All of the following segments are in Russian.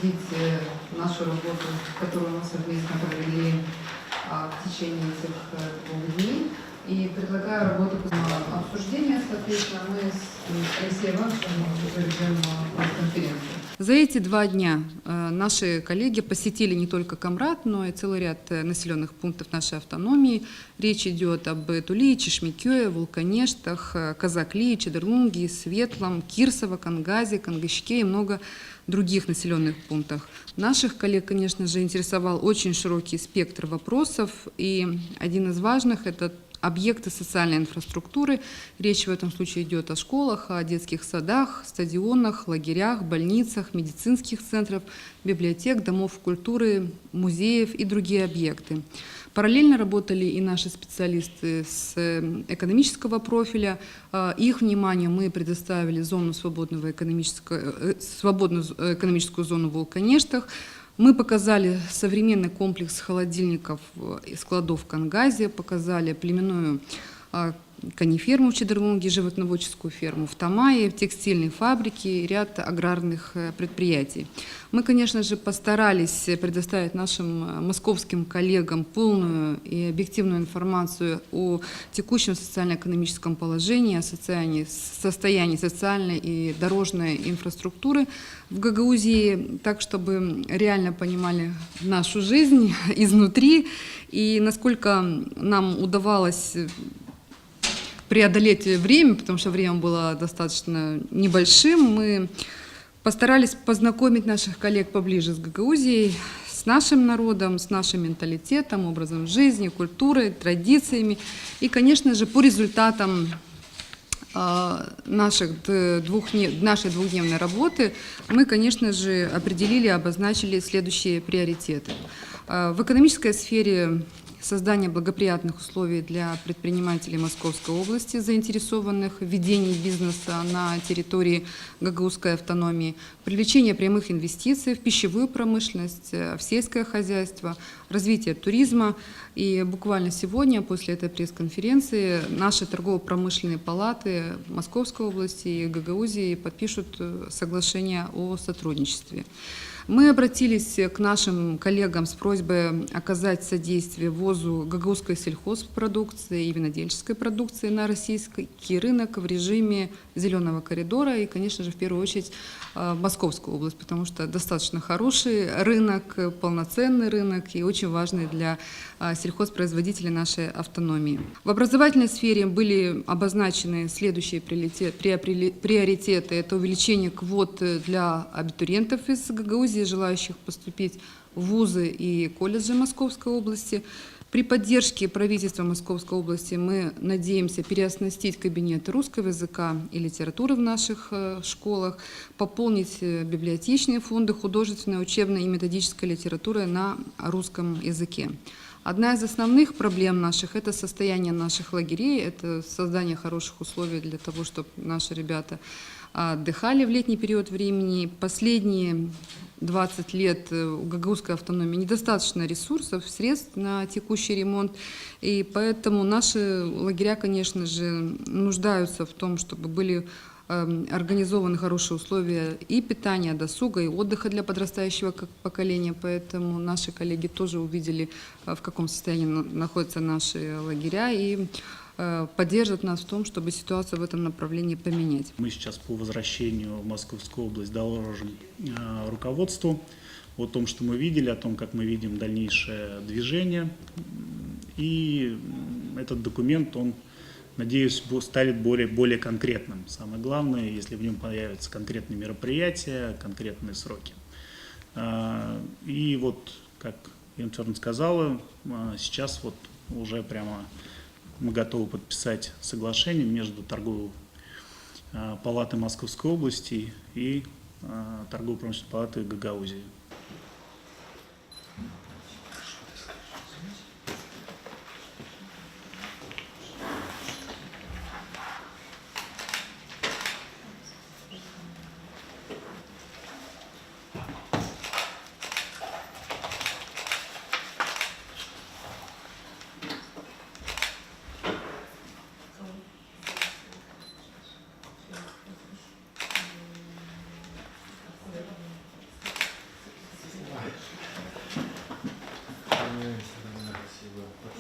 обсудить нашу работу, которую мы совместно провели в течение этих 2 дней. И предлагаю работу обсуждения, соответственно, мы с Алексеем Ивановичем проведем конференцию. За эти 2 дня наши коллеги посетили не только Камрад, но и целый ряд населенных пунктов нашей автономии. Речь идет об Тулии, Чешмекёе, Вулканештах, Казакли, Чедерлунге, Светлом, Кирсово, Кангазе, Кангачке и много других населенных пунктах. Наших коллег, конечно же, интересовал очень широкий спектр вопросов, и один из важных – это объекты социальной инфраструктуры. Речь в этом случае идет о школах, о детских садах, стадионах, лагерях, больницах, медицинских центрах, библиотек, домов культуры, музеев и другие объекты. Параллельно работали и наши специалисты с экономического профиля. Их вниманию мы предоставили свободную экономическую зону в Вулканештах. Мы показали современный комплекс холодильников и складов в Кангазе, показали племенную кониферму в Чедерлунге, животноводческую ферму в Тамае, текстильные фабрики и ряд аграрных предприятий. Мы, конечно же, постарались предоставить нашим московским коллегам полную и объективную информацию о текущем социально-экономическом положении, о состоянии социальной и дорожной инфраструктуры в Гагаузии, так, чтобы реально понимали нашу жизнь изнутри и насколько нам удавалось преодолеть время, потому что время было достаточно небольшим. Мы постарались познакомить наших коллег поближе с Гагаузией, с нашим народом, с нашим менталитетом, образом жизни, культурой, традициями. И, конечно же, по результатам нашей двухдневной работы мы, конечно же, определили и обозначили следующие приоритеты. В экономической сфере создание благоприятных условий для предпринимателей Московской области, заинтересованных в ведении бизнеса на территории Гагаузской автономии, привлечение прямых инвестиций в пищевую промышленность, в сельское хозяйство, развитие туризма. И буквально сегодня, после этой пресс-конференции, наши торгово-промышленные палаты Московской области и Гагаузии подпишут соглашение о сотрудничестве. Мы обратились к нашим коллегам с просьбой оказать содействие ввозу гагаузской сельхозпродукции и винодельческой продукции на российский рынок в режиме зеленого коридора и, конечно же, в первую очередь Московскую область, потому что достаточно хороший рынок, полноценный рынок и очень важный для сельхозпроизводителей нашей автономии. В образовательной сфере были обозначены следующие приоритеты. Это увеличение квот для абитуриентов из Гагаузии, желающих поступить в вузы и колледжи Московской области. При поддержке правительства Московской области мы надеемся переоснастить кабинеты русского языка и литературы в наших школах, пополнить библиотечные фонды художественной, учебной и методической литературы на русском языке. Одна из основных проблем наших – это состояние наших лагерей, это создание хороших условий для того, чтобы наши ребята отдыхали в летний период времени. Последние 20 лет у Гагаузской автономии недостаточно ресурсов, средств на текущий ремонт, и поэтому наши лагеря, конечно же, нуждаются в том, чтобы были организованы хорошие условия и питания, досуга, и отдыха для подрастающего поколения. Поэтому наши коллеги тоже увидели, в каком состоянии находятся наши лагеря, и поддержат нас в том, чтобы ситуацию в этом направлении поменять. Мы сейчас по возвращению в Московскую область доложим руководству о том, что мы видели, о том, как мы видим дальнейшее движение. И этот документ, он, надеюсь, станет более конкретным. Самое главное, если в нем появятся конкретные мероприятия, конкретные сроки. И вот, как Ирина Федоровна сказала, сейчас вот уже прямо мы готовы подписать соглашение между торговой палатой Московской области и торгово-промышленной палатой Гагаузии.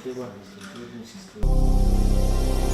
Приватности, судебной системы.